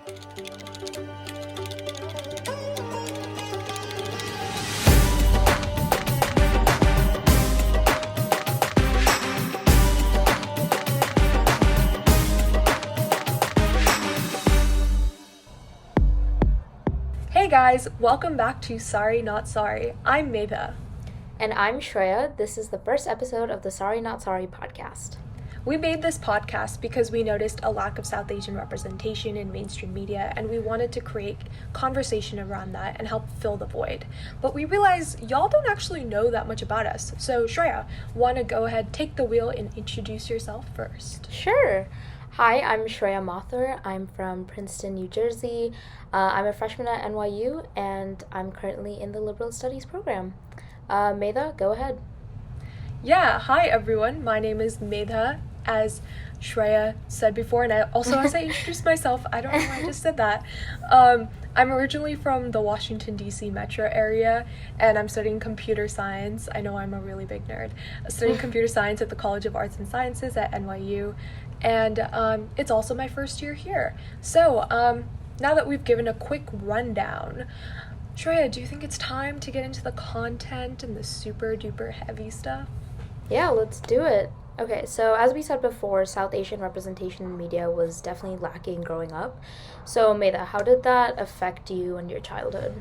Hey guys, welcome back to Saree Not Sorry. I'm Medha. And I'm Shreya. This is the first episode of the Saree Not Sorry podcast. We made this podcast because we noticed a lack of South Asian representation in mainstream media, and we wanted to create conversation around that and help fill the void. But we realized y'all don't actually know that much about us. So Shreya, want to go ahead, take the wheel, and introduce yourself first? Sure. Hi, I'm Shreya Mathur. I'm from Princeton, New Jersey. I'm a freshman at NYU, and I'm currently in the Liberal Studies program. Medha, go ahead. Yeah, hi everyone. My name is Medha, as Shreya said before, and as I introduced myself, I don't know why I just said that. I'm originally from the Washington, D.C. metro area, and I'm studying computer science. I know I'm a really big nerd. I'm studying computer science at the College of Arts and Sciences at NYU, and it's also my first year here. So, now that we've given a quick rundown, Shreya, do you think it's time to get into the content and the super duper heavy stuff? Yeah, let's do it. Okay, so as we said before, South Asian representation in media was definitely lacking growing up. So, Medha, how did that affect you in your childhood?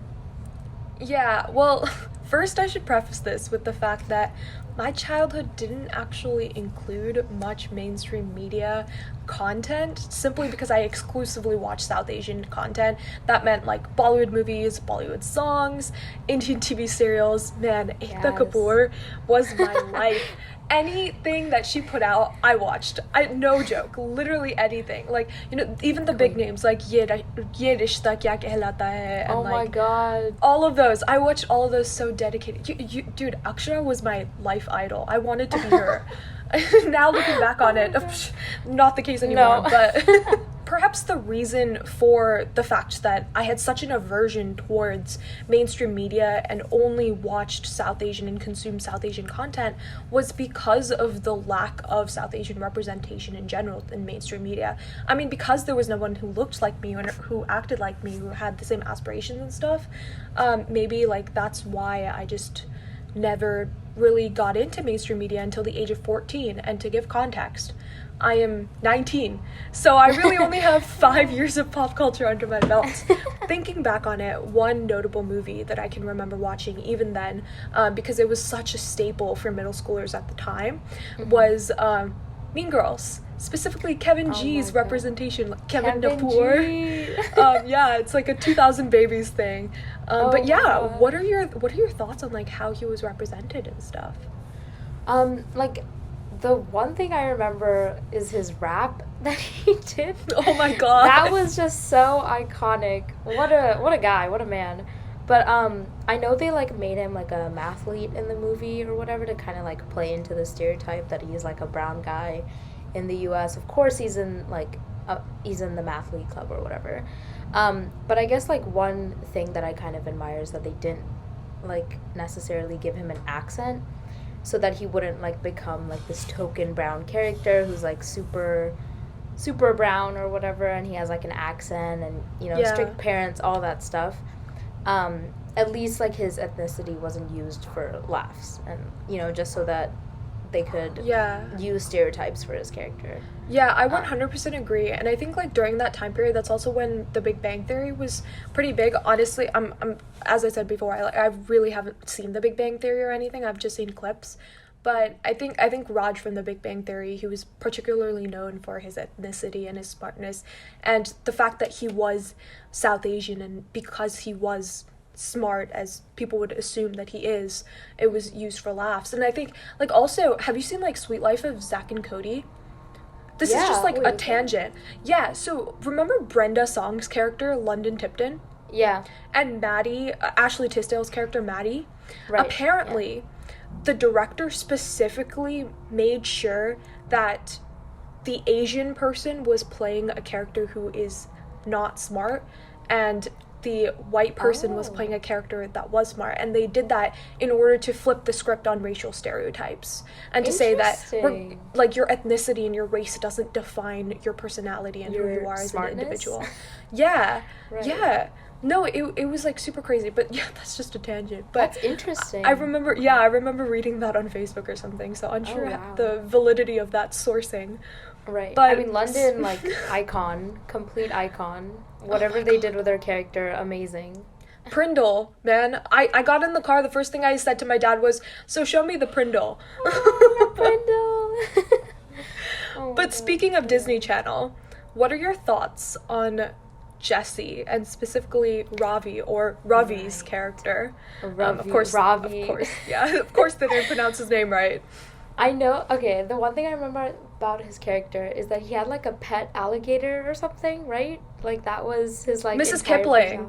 Yeah, well, first I should preface this with the fact that my childhood didn't actually include much mainstream media content simply because I exclusively watched South Asian content. That meant like Bollywood movies, Bollywood songs, Indian TV serials. Man, Ekta Yes. Kapoor was my life. Anything that she put out, I watched. No joke, literally anything. Like, even the big names like Ye Rishta Kya Kehlata Hai, and Oh my god. all of those. I watched all of those so dedicated. Dude, Akshara was my life idol. I wanted to be her. Now looking back on it, not the case anymore. No. But perhaps the reason for the fact that I had such an aversion towards mainstream media and only watched South Asian and consumed South Asian content was because of the lack of South Asian representation in general in mainstream media. I mean, because there was no one who looked like me or who acted like me, who had the same aspirations and stuff. Maybe like that's why I just never really got into mainstream media until the age of 14. And to give context, I am 19, so I really only have 5 years of pop culture under my belt. Thinking back on it, one notable movie that I can remember watching even then, because it was such a staple for middle schoolers at the time, was Mean Girls. Specifically Kevin G's my God. representation, like Kevin Kevin Kapoor. G. Yeah, it's like a 2000 Babies thing. But my yeah, God. what are your thoughts on like how he was represented and stuff? Like the one thing I remember is his rap that he did. Oh my god. That was just so iconic. What a guy, what a man. But I know they like made him like a mathlete in the movie or whatever to kind of like play into the stereotype that he's like a brown guy in the US. Of course he's in the mathlete club or whatever. But I guess like one thing that I kind of admire is that they didn't like necessarily give him an accent so that he wouldn't like become like this token brown character who's like super brown or whatever, and he has like an accent and Yeah. strict parents, all that stuff. At least like his ethnicity wasn't used for laughs, and just so that they could Yeah. use stereotypes for his character. Yeah, I 100% agree. And I think like during that time period, that's also when The Big Bang Theory was pretty big. Honestly, I'm as I said before, I really haven't seen The Big Bang Theory or anything. I've just seen clips. But I think Raj from The Big Bang Theory, he was particularly known for his ethnicity and his smartness, and the fact that he was South Asian, and because he was smart as people would assume that he is, it was used for laughs. And I think like also, have you seen like Sweet Life of Zack and Cody? This is Yeah, just like a wait, tangent. Yeah, so remember Brenda Song's character, London Tipton? Yeah. And Maddie, Ashley Tisdale's character, Maddie? Right. Apparently, the director specifically made sure that the Asian person was playing a character who is not smart, and the white person was playing a character that was smart, and they did that in order to flip the script on racial stereotypes and to say that like your ethnicity and your race doesn't define your personality and who you are as an individual. Yeah. Right. Yeah. No, it was like super crazy, but yeah, that's just a tangent. But that's interesting. I remember reading that on Facebook or something, so unsure the validity of that sourcing. Right. But I mean, London, like, complete icon. Whatever they did with their character, amazing. Prindle, man. I got in the car, the first thing I said to my dad was, so show me the Prindle. Oh, Prindle. But speaking of Disney Channel, what are your thoughts on Jessie, and specifically Ravi, or Ravi's character? Of course, Ravi. Of course, yeah. Of course they didn't pronounce his name right. I know, okay, the one thing I remember about his character is that he had, like, a pet alligator or something, right? Like, that was his, like, Mrs. Kipling.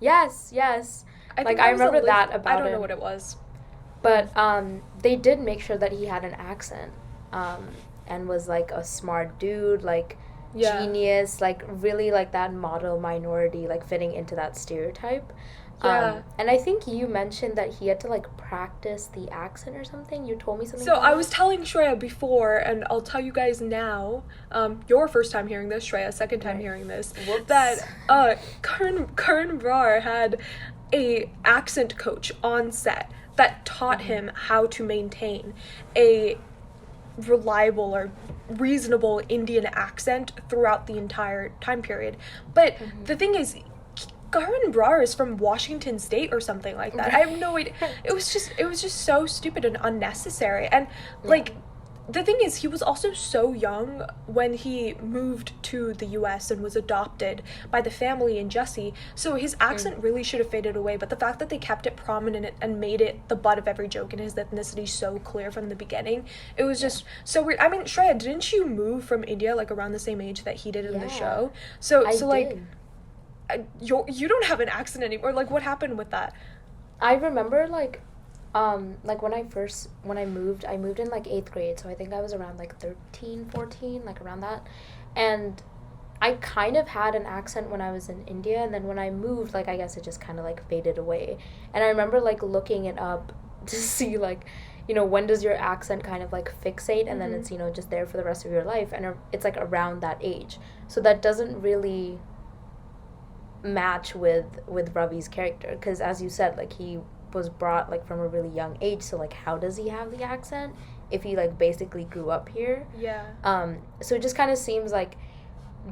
Yes. I remember that about him. I don't know what it was. But, they did make sure that he had an accent, and was, like, a smart dude, like, genius, like, really, like, that model minority, like, fitting into that stereotype. Yeah. And I think you mentioned that he had to, like, practice the accent or something. You told me something about I was telling Shreya before, and I'll tell you guys now, your first time hearing this, Shreya, second time hearing this, that Karan Brar had a accent coach on set that taught him how to maintain a reliable or reasonable Indian accent throughout the entire time period. But the thing is, Karan Brar is from Washington State or something like that. I have no idea. It was just so stupid and unnecessary. And like, the thing is, he was also so young when he moved to the US and was adopted by the family in Jessie. So his accent really should have faded away. But the fact that they kept it prominent and made it the butt of every joke and his ethnicity so clear from the beginning, it was just so weird. I mean, Shreya, didn't you move from India like around the same age that he did in the show? So like, you don't have an accent anymore. Like, what happened with that? I remember, like when I moved in, like, 8th grade, so I think I was around, like, 13, 14, like, around that, and I kind of had an accent when I was in India, and then when I moved, like, I guess it just kind of, like, faded away, and I remember, like, looking it up to see, like, you know, when does your accent kind of, like, fixate, and then it's, you know, just there for the rest of your life, and it's, like, around that age, so that doesn't really match with Ravi's character, because as you said, like, he was brought, like, from a really young age, so, like, how does he have the accent if he, like, basically grew up here? So it just kind of seems like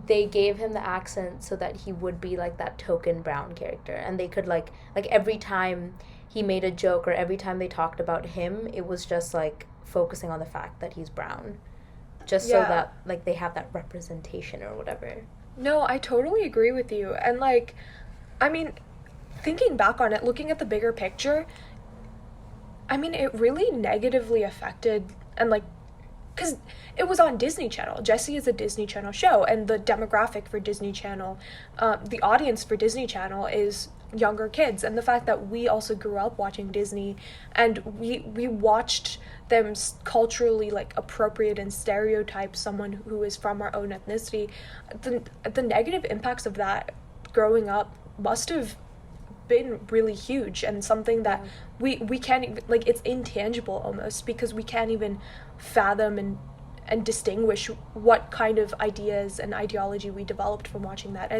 they gave him the accent so that he would be, like, that token brown character, and they could, like every time he made a joke or every time they talked about him, it was just, like, focusing on the fact that he's brown, just so that, like, they have that representation or whatever. No, I totally agree with you. And, like, I mean, thinking back on it, looking at the bigger picture, I mean, it really negatively affected, and, like, because it was on Disney Channel. Jessie is a Disney Channel show, and the demographic for Disney Channel, the audience for Disney Channel is younger kids, and the fact that we also grew up watching Disney, and we watched them culturally, like, appropriate and stereotype someone who is from our own ethnicity, the negative impacts of that growing up must have been really huge, and something that we can't even, like, it's intangible almost, because we can't even fathom and distinguish what kind of ideas and ideology we developed from watching that.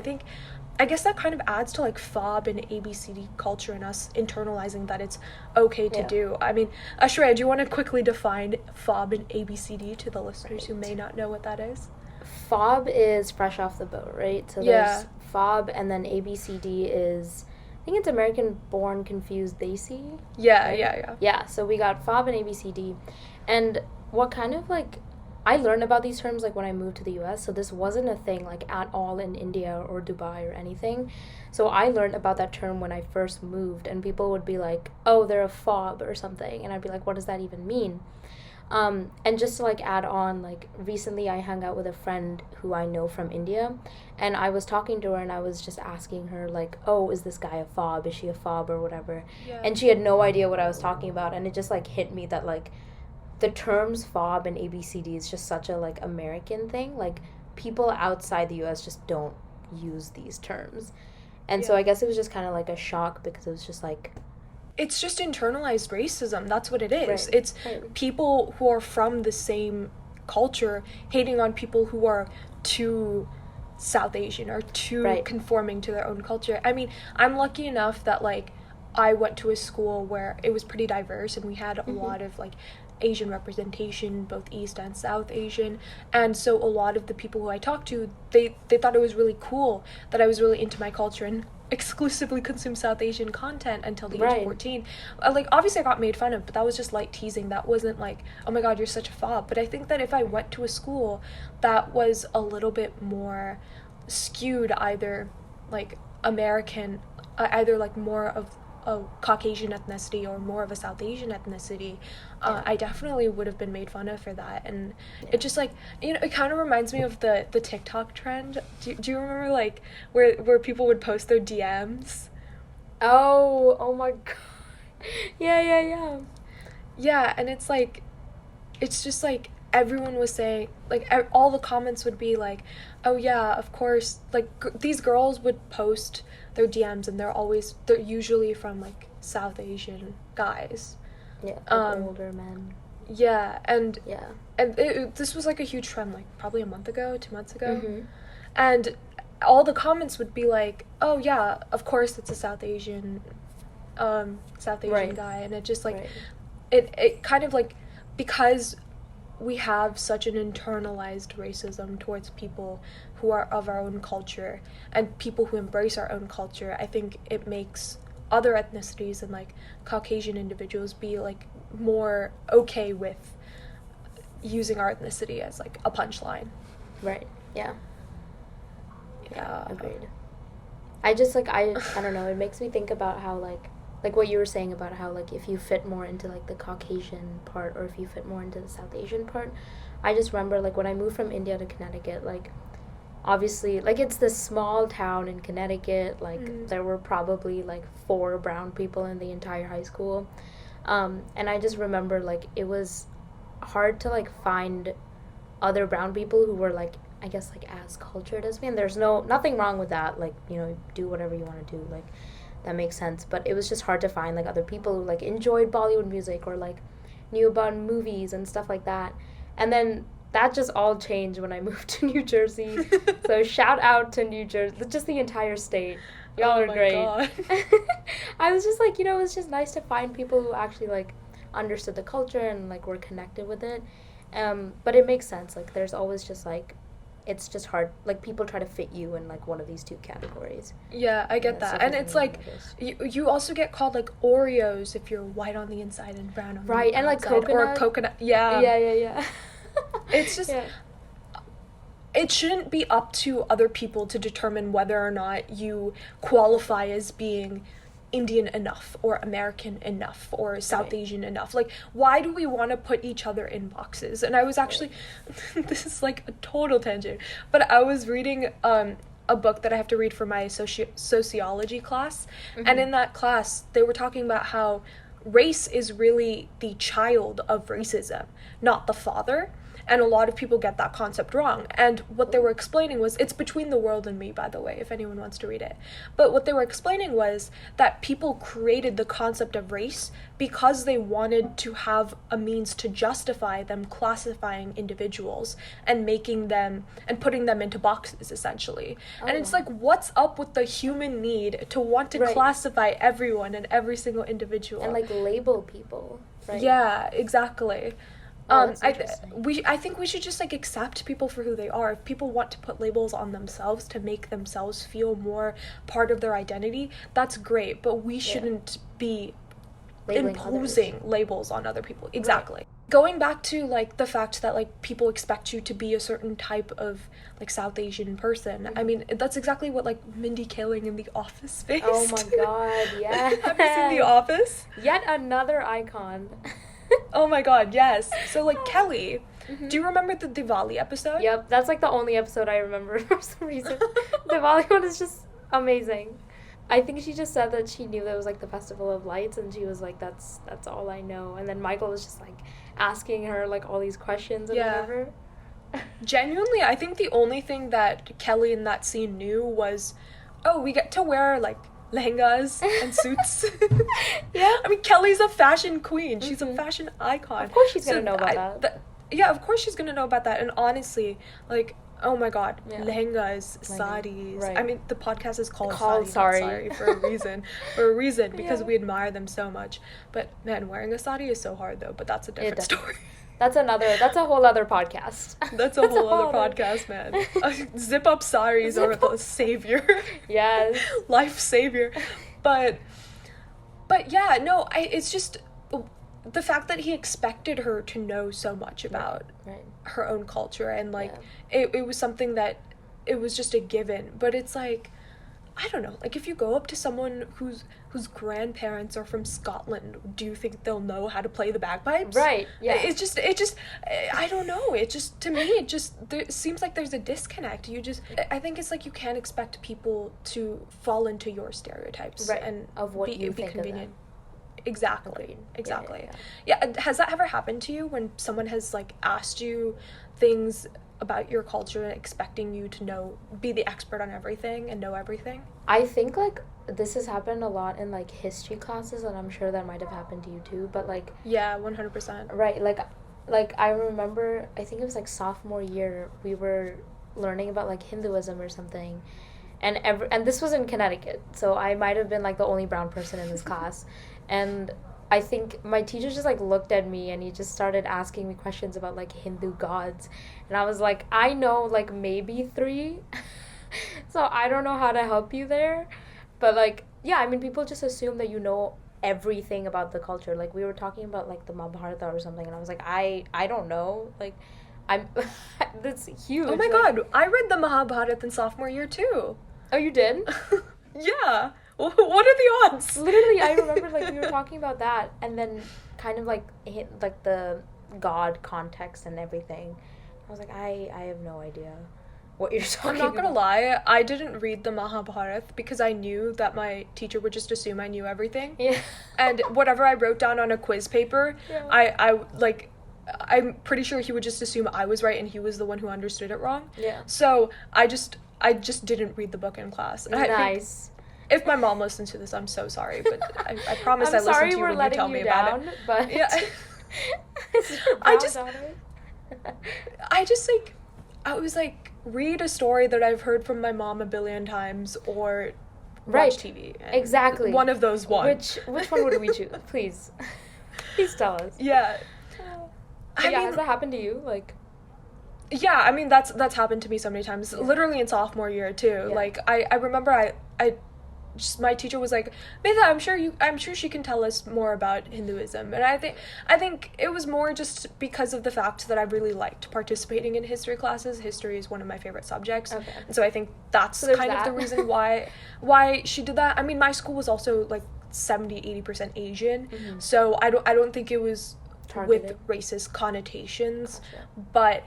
I guess that kind of adds to, like, FOB and ABCD culture and us internalizing that it's okay to do. I mean, Shreya, do you want to quickly define FOB and ABCD to the listeners who may not know what that is? FOB is fresh off the boat, right? So there's FOB, and then ABCD is, I think it's American Born Confused Desi. Yeah, so we got FOB and ABCD. And what kind of, like, I learned about these terms, like, when I moved to the US, so this wasn't a thing, like, at all in India or Dubai or anything. So I learned about that term when I first moved, and people would be like, oh, they're a FOB or something, and I'd be like, what does that even mean? And just to, like, add on, like, recently I hung out with a friend who I know from India, and I was talking to her, and I was just asking her, like, oh, is this guy a FOB? Is she a FOB or whatever? And she had no idea what I was talking about, and it just, like, hit me that, like, the terms FOB and ABCD is just such a, like, American thing. Like, people outside the US just don't use these terms. And so I guess it was just kind of like a shock because it was just like, it's just internalized racism. That's what it is. Right, It's right. people who are from the same culture hating on people who are too South Asian or too Right. conforming to their own culture. I mean, I'm lucky enough that like I went to a school where it was pretty diverse and we had a lot of like Asian representation, both East and South Asian. And so a lot of the people who I talked to, they thought it was really cool that I was really into my culture and exclusively consume South Asian content until the age Right. of 14. Like, obviously I got made fun of, but that was just light teasing. That wasn't like, oh my god, you're such a fob. But I think that if I went to a school that was a little bit more skewed, either like American, either like more of a Caucasian ethnicity or more of a South Asian ethnicity, I definitely would have been made fun of for that. And it just like, you know, it kind of reminds me of the TikTok trend. Do you remember like where people would post their DMs? Oh my god. Yeah. Yeah, and it's like, it's just like everyone was saying, like all the comments would be like, oh yeah, of course, like these girls would post their DMs and they're usually from like South Asian guys. Yeah, like older men. Yeah, and Yeah. this was like a huge trend, like probably a month ago, 2 months ago. Mhm. And all the comments would be like, oh yeah, of course it's a South Asian Right. guy. And it just like, Right. it kind of like, because we have such an internalized racism towards people who are of our own culture and people who embrace our own culture, I think it makes other ethnicities and like Caucasian individuals be like more okay with using our ethnicity as like a punchline. Right. Yeah. Yeah. Agreed. I just like I don't know, it makes me think about how like what you were saying about how like if you fit more into like the Caucasian part or if you fit more into the South Asian part. I just remember like when I moved from India to Connecticut, like obviously like it's this small town in Connecticut, like there were probably like 4 brown people in the entire high school. And I just remember like it was hard to like find other brown people who were like I guess like as cultured as me, and there's nothing wrong with that, like, you know, do whatever you want to do, like that makes sense, but it was just hard to find like other people who like enjoyed Bollywood music or like knew about movies and stuff like that. And then that just all changed when I moved to New Jersey. So shout out to New Jersey, just the entire state. Y'all are great. God. I was just like, you know, it was just nice to find people who actually like understood the culture and like were connected with it. But it makes sense. Like there's always just like it's just hard. Like people try to fit you in like one of these 2 categories. Yeah, I get that. And it's like you also get called like Oreos if you're white on the inside and brown on the outside. Right, and like coconut. Or coconut. Yeah. Yeah. It's just Yeah. It shouldn't be up to other people to determine whether or not you qualify as being Indian enough or American enough or South Right. Asian enough. Like, why do we want to put each other in boxes? And I was actually, this is like a total tangent, but I was reading a book that I have to read for my sociology class, and in that class, they were talking about how race is really the child of racism, not the father. And a lot of people get that concept wrong. And what they were explaining was, it's Between the World and Me, by the way, if anyone wants to read it. But what they were explaining was that people created the concept of race because they wanted to have a means to justify them classifying individuals and making them, and putting them into boxes, essentially. And it's like, what's up with the human need to want to Right. classify everyone and every single individual? And like label people, right? Yeah, exactly. Oh, that's interesting. I think we should just like accept people for who they are. If people want to put labels on themselves to make themselves feel more part of their identity, that's great. But we shouldn't be Labeling imposing labels on other people. Exactly. Going back to like the fact that like people expect you to be a certain type of like South Asian person. I mean, that's exactly what like Mindy Kaling in The Office faced. Oh my god, yeah. Have you seen The Office? Yet another icon. Oh my god, yes. So like Kelly, do you remember the Diwali episode? Yep, that's like the only episode I remember for some reason. The Diwali one is just amazing. I think she just said that she knew that it was like the Festival of Lights, and she was like, that's all I know. And then Michael was just like asking her like all these questions and whatever. Genuinely, I think the only thing that Kelly in that scene knew was oh, we get to wear like lehengas and suits. Yeah. I mean, Kelly's a fashion queen. She's a Mhm. fashion icon. Of course she's gonna know about that. Yeah, of course she's gonna know about that. And honestly, like, oh my god, Yeah. lehengas, Lehenga, saris. right. I mean, the podcast is called Called Saree Not Sorry. Sorry for a reason. For a reason, because Yeah. we admire them so much. But man, wearing a sari is so hard though, but that's a different definitely- story. That's a whole other podcast. That's a whole other podcast, man. Zip up saris are the savior. Yes. Life savior. But yeah, no, it's just the fact that he expected her to know so much about Right. her own culture, and like Yeah. it was something that it was just a given. But it's like, I don't know, like if you go up to someone whose grandparents are from Scotland, do you think they'll know how to play the bagpipes? Right. Yeah. It just I don't know, it just, to me, it just there seems like there's a disconnect. I think it's like you can't expect people to fall into your stereotypes, Right, and of what you be think of them. convenient. Exactly. Agreed. Exactly. Yeah. Yeah, has that ever happened to you when someone has like asked you things about your culture, expecting you to be the expert on everything and know everything? I think like this has happened a lot in like history classes, and I'm sure that might have happened to you too. But like, Yeah, 100%. right, like I remember, I think it was like sophomore year, we were learning about like Hinduism or something, and this was in Connecticut, so I might have been like the only brown person in this class, and I think my teacher just like looked at me and he just started asking me questions about like Hindu gods, and I was like, I know like maybe 3, so I don't know how to help you there, but like, yeah, I mean, people just assume that you know everything about the culture. Like we were talking about like the Mahabharata or something, and I was like, I don't know, like I'm that's huge. Oh my like, god, I read the Mahabharata in sophomore year too. Oh, you did? Yeah. What are the odds? Literally, I remember like we were talking about that, and then kind of like like the god context and everything. I was like, I have no idea what you're talking I'm not gonna about. lie, I didn't read the Mahabharata because I knew that my teacher would just assume I knew everything. Yeah. And whatever I wrote down on a quiz paper, Yeah. I'm pretty sure he would just assume I was right and he was the one who understood it wrong. Yeah. So I just didn't read the book in class. And I think Nice. if my mom listens to this, I'm so sorry, but I promise I'm I listened sorry to you we're when you letting tell you me down, about it. but Yeah. It's your I brown just- daughter. I was like, read a story that I've heard from my mom a billion times, or Right. watch TV. And Exactly. One of those one. Which one would we choose? Please. Please tell us. Yeah. But I yeah, mean, has that happened to you? Like, yeah, I mean that's happened to me so many times. Yeah. Literally in sophomore year too. Yeah. Like I remember I just, my teacher was like, Medha, I'm sure she can tell us more about Hinduism. And I think it was more just because of the fact that I really liked participating in history classes. History is one of my favorite subjects. Okay. And so I think that's So there's kind of that. the reason why she did that. I mean, my school was also like 70-80% Asian. Mhm. So I don't think it was Targeted. with racist connotations. Gotcha.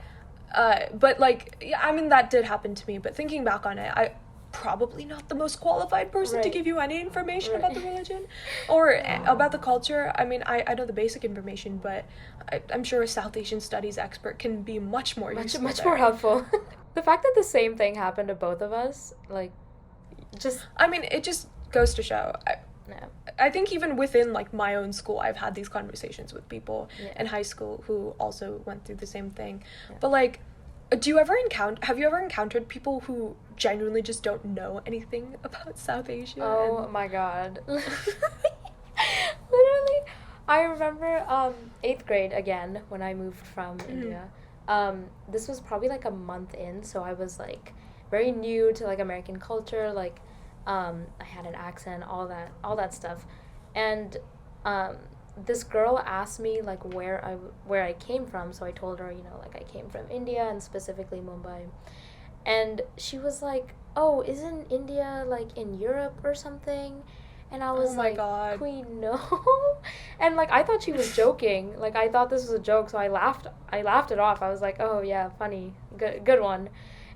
But like, yeah, I mean, that did happen to me, but thinking back on it, I probably not the most qualified person to Right. give you any information Right. about the religion or about the culture. I mean, I know the basic information, but I'm sure a South Asian studies expert can be much more useful Much there. more helpful. The fact that the same thing happened to both of us, like, just I mean, it just goes to show. no. I think even within like my own school, I've had these conversations with people Yeah. in high school who also went through the same thing. Yeah. But like, have you ever encountered people who genuinely just don't know anything about South Asia? Oh my god. Literally, I remember 8th grade again when I moved from India. This was probably like a month in, so I was like very new to like American culture, like I had an accent, all that stuff. And this girl asked me like where I came from, so I told her, you know, like I came from India and specifically Mumbai. And she was like, "Oh, isn't India like in Europe or something?" And I was Oh my like, God. "Queen, no." And like I thought she was joking. Like I thought this was a joke, so I laughed it off. I was like, "Oh yeah, funny. Good one."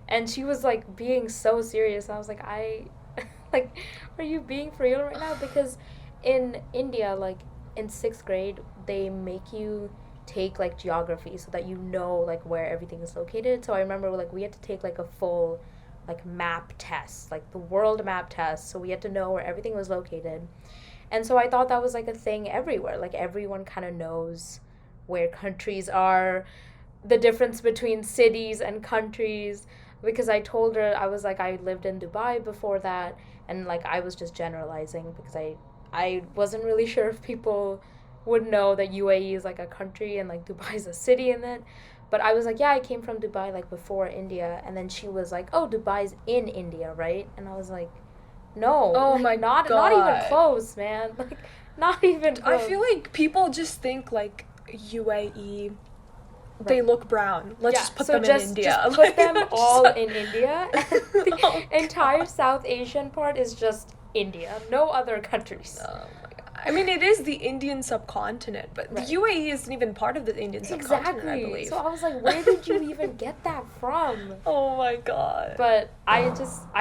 And she was like being so serious. I was like, like, are you being for real right now? Because in India, like in 6th grade, they make you take like geography so that you know like where everything is located. So I remember like we had to take like a full like map tests, like the world map tests. So we had to know where everything was located. And so I thought that was like a thing everywhere. Like everyone kind of knows where countries are, the difference between cities and countries. Because I told her, I was like, I lived in Dubai before that, and like I was just generalizing because I wasn't really sure if people would know that UAE is like a country and like Dubai is a city in it. But I was like, yeah, I came from Dubai like before India. And then she was like, oh, Dubai's in India, right? And I was like, no. Oh like, my not God. not even close, man. Like not even close. I feel like people just think like UAE, they look brown. Let's just put them in India. Just put them all in India. And the entire South Asian part is just India. No other countries. Oh my God. I mean, it is the Indian subcontinent, but the UAE isn't even part of the Indian subcontinent, I believe. So I was like, where did you even get that from? Oh my God. But I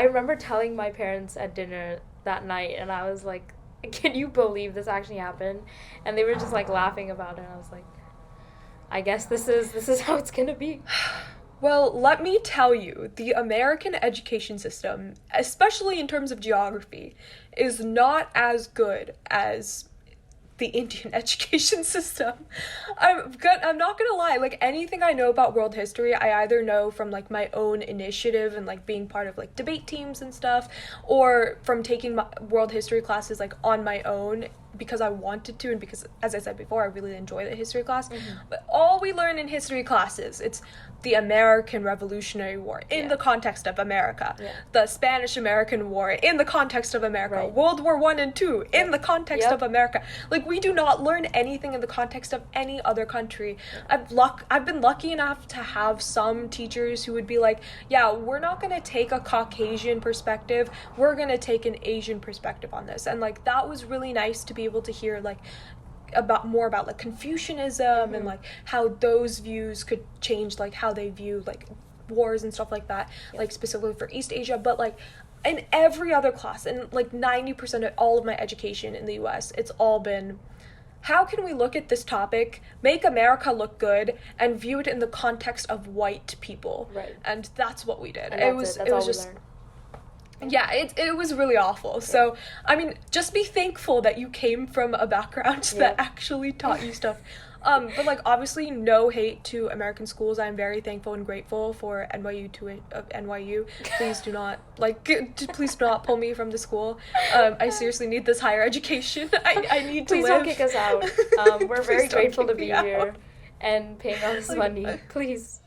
remember telling my parents at dinner that night, and I was like, can you believe this actually happened? And they were just like laughing about it, and I was like, I guess this is how it's gonna be. Well, let me tell you, the American education system, especially in terms of geography, is not as good as the Indian education system. I'm not gonna lie, like anything I know about world history, I either know from like my own initiative and like being part of like debate teams and stuff, or from taking my world history classes like on my own because I wanted to, and because, as I said before, I really enjoy the history class. But all we learn in history classes, it's the American Revolutionary War in the context of America, the Spanish-American War in the context of America, World War I and II in the context of America. Like, we do not learn anything in the context of any other country. I've been lucky enough to have some teachers who would be like, yeah, we're not going to take a Caucasian perspective, we're going to take an Asian perspective on this. And like, that was really nice to be able to hear like more about like Confucianism and like how those views could change like how they view like wars and stuff like that, like specifically for East Asia. But like in every other class, and like 90% of all of my education in the US, it's all been, how can we look at this topic, make America look good, and view it in the context of white people? Right. And that's what we did. And It was just learned. yeah, it was really awful. So, I mean, just be thankful that you came from a background that actually taught you stuff. But like, obviously, no hate to American schools. I'm very thankful and grateful for NYU. Please do not please do not pull me from the school. I seriously need this higher education. I need to Please live. don't kick us out. We're very Please don't grateful to kick be me out. here and paying all this money. Please.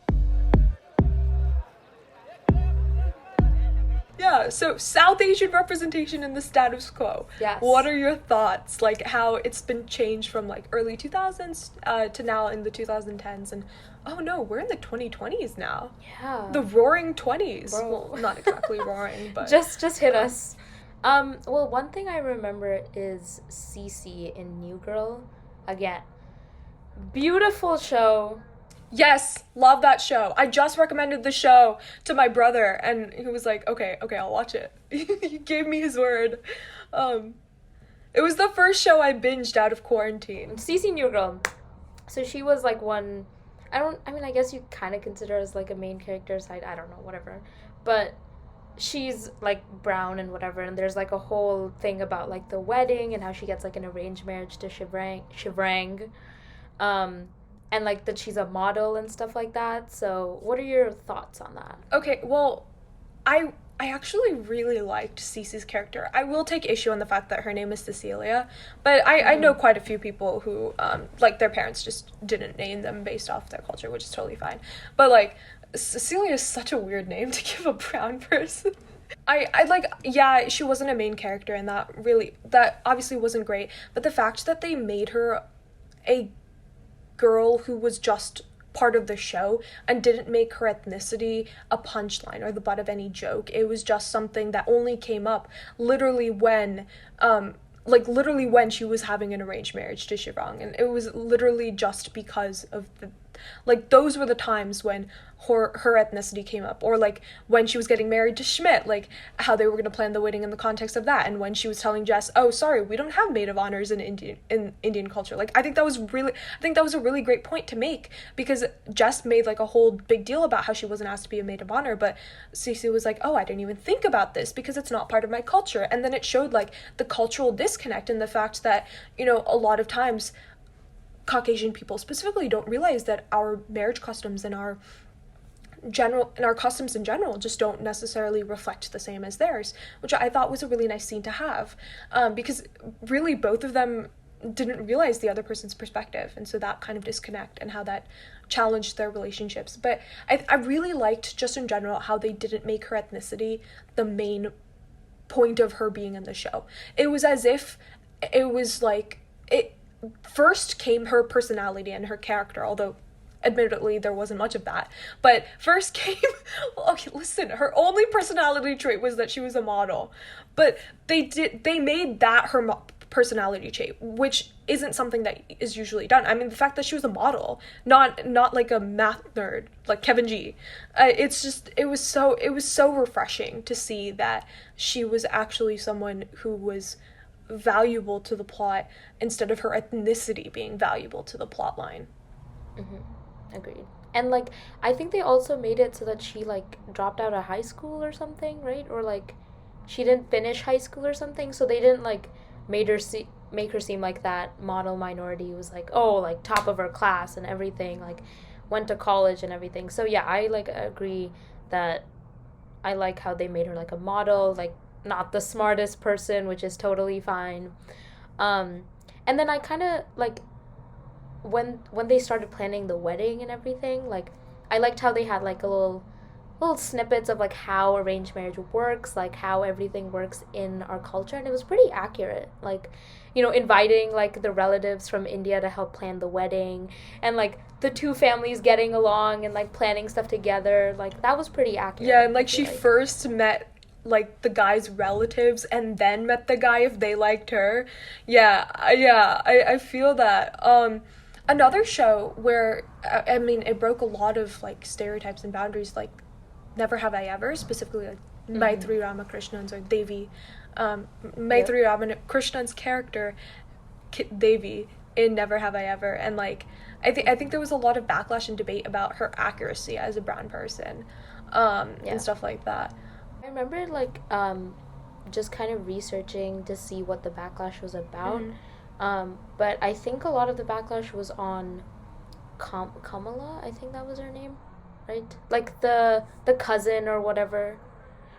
Yeah, so South Asian representation in the status quo. Yes. What are your thoughts? Like how it's been changed from like early 2000s to now in the 2010s, and oh no, we're in the 2020s now. Yeah. The roaring 20s. Bro. Well, not exactly roaring, but just hit us. Well, one thing I remember is Cece in New Girl. Again, beautiful show. yes, love that show. I just recommended the show to my brother, and he was like, okay, I'll watch it. He gave me his word. It was the first show I binged out of quarantine. Cece New Girl. So she was like one. I guess you kind of consider her as like a main character side. I don't know, whatever. But she's like brown and whatever, and there's like a whole thing about like the wedding and how she gets like an arranged marriage to Shivrang. And like that she's a model and stuff like that. So what are your thoughts on that? Okay, well, I actually really liked Cece's character. I will take issue on the fact that her name is Cecilia, but I know quite a few people who, like, their parents just didn't name them based off their culture, which is totally fine. But, like, Cecilia is such a weird name to give a brown person. I like, yeah, she wasn't a main character, and that obviously wasn't great, but the fact that they made her a girl who was just part of the show and didn't make her ethnicity a punchline or the butt of any joke. It was just something that only came up literally when she was having an arranged marriage to Shivrang, and it was literally just because of like those were the times when her ethnicity came up, or like when she was getting married to Schmidt, like how they were going to plan the wedding in the context of that, and when she was telling Jess, oh sorry, we don't have maid of honors in Indian culture. Like I think that was a really great point to make, because Jess made like a whole big deal about how she wasn't asked to be a maid of honor, but Cece was like, oh, I didn't even think about this because it's not part of my culture. And then it showed like the cultural disconnect and the fact that, you know, a lot of times Caucasian people specifically don't realize that our marriage customs and our customs in general just don't necessarily reflect the same as theirs, which I thought was a really nice scene to have, because really both of them didn't realize the other person's perspective, and so that kind of disconnect and how that challenged their relationships. But I really liked, just in general, how they didn't make her ethnicity the main point of her being in the show. It was as if it was like, it first came her personality and her character, although admittedly there wasn't much of that, but first came okay, listen, her only personality trait was that she was a model, but they made that her personality trait, which isn't something that is usually done. I mean, the fact that she was a model, not like a math nerd like Kevin G, it was so refreshing to see that she was actually someone who was valuable to the plot instead of her ethnicity being valuable to the plot line. Agreed. And like I think they also made it so that she like dropped out of high school or something, right? Or like she didn't finish high school or something, so they didn't like make her seem like that model minority was like, oh, like top of her class and everything, like went to college and everything. So yeah, I like agree that I like how they made her like a model, like not the smartest person, which is totally fine. And then I kind of like when they started planning the wedding and everything, like I liked how they had like a little snippets of like how arranged marriage works, like how everything works in our culture, and it was pretty accurate. Like, you know, inviting like the relatives from India to help plan the wedding, and like the two families getting along and like planning stuff together, like that was pretty accurate. Yeah, and like she first met like the guy's relatives and then met the guy if they liked her. I feel that. Another show where I mean it broke a lot of like stereotypes and boundaries, like Never Have I Ever, specifically like Maitri Ramakrishnan's, or Devi, Maitri Ramakrishnan's character Devi in Never Have I Ever, and like I think there was a lot of backlash and debate about her accuracy as a brown person, and stuff like that. I remember like just kind of researching to see what the backlash was about. But I think a lot of the backlash was on Kamala, I think that was her name, right? Like the cousin or whatever,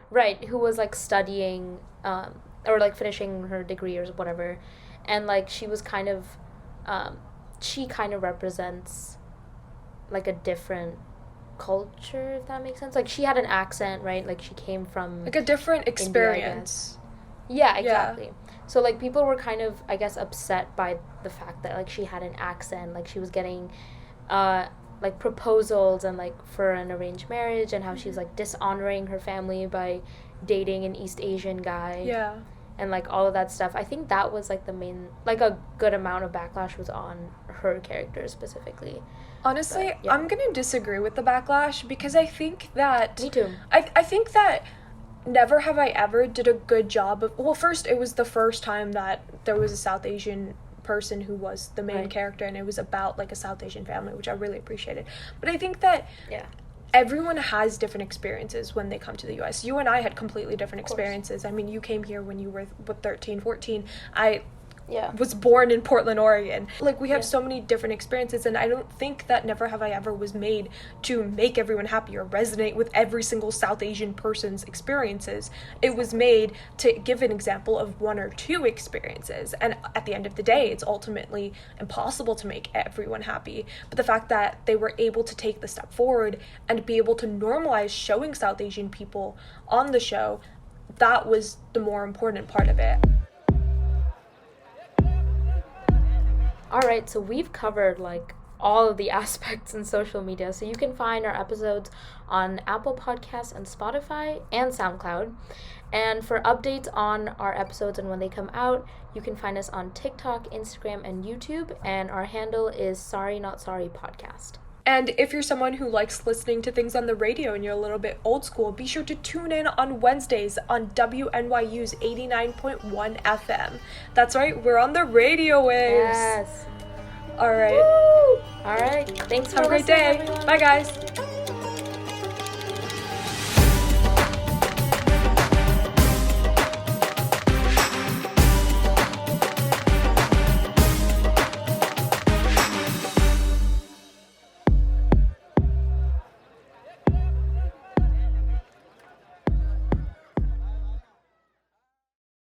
right, who was like studying or like finishing her degree or whatever, and like she was kind of she kind of represents like a different culture, if that makes sense. Like she had an accent, right? Like she came from like a different experience. India, yeah, exactly. So like people were kind of, I guess, upset by the fact that like she had an accent, like she was getting like proposals and like for an arranged marriage, and how she was like dishonoring her family by dating an East Asian guy. Yeah. And like all of that stuff. I think that was like the main, like a good amount of backlash was on her character specifically. Honestly, but, yeah. I'm gonna disagree with the backlash, because I think that me too. I think that Never Have I Ever did a good job of, well, first, it was the first time that there was a South Asian person who was the main character, and it was about like a South Asian family, which I really appreciated. But I think that everyone has different experiences when they come to the US. You and I had completely different experiences. I mean, you came here when you were 13, 14. I was born in Portland, Oregon. Like, we have so many different experiences, and I don't think that Never Have I Ever was made to make everyone happy or resonate with every single South Asian person's experiences. It was made to give an example of one or two experiences, and at the end of the day, it's ultimately impossible to make everyone happy. But the fact that they were able to take the step forward and be able to normalize showing South Asian people on the show, that was the more important part of it. Alright, so we've covered like all of the aspects in social media. So you can find our episodes on Apple Podcasts and Spotify and SoundCloud. And for updates on our episodes and when they come out, you can find us on TikTok, Instagram, and YouTube. And our handle is Saree Not Sorry Podcast. And if you're someone who likes listening to things on the radio and you're a little bit old school, be sure to tune in on Wednesdays on WNYU's 89.1 FM. That's right, we're on the radio waves. Yes. All right. Woo! All right. Thanks for Have a great listening, day. everyone. Bye, guys.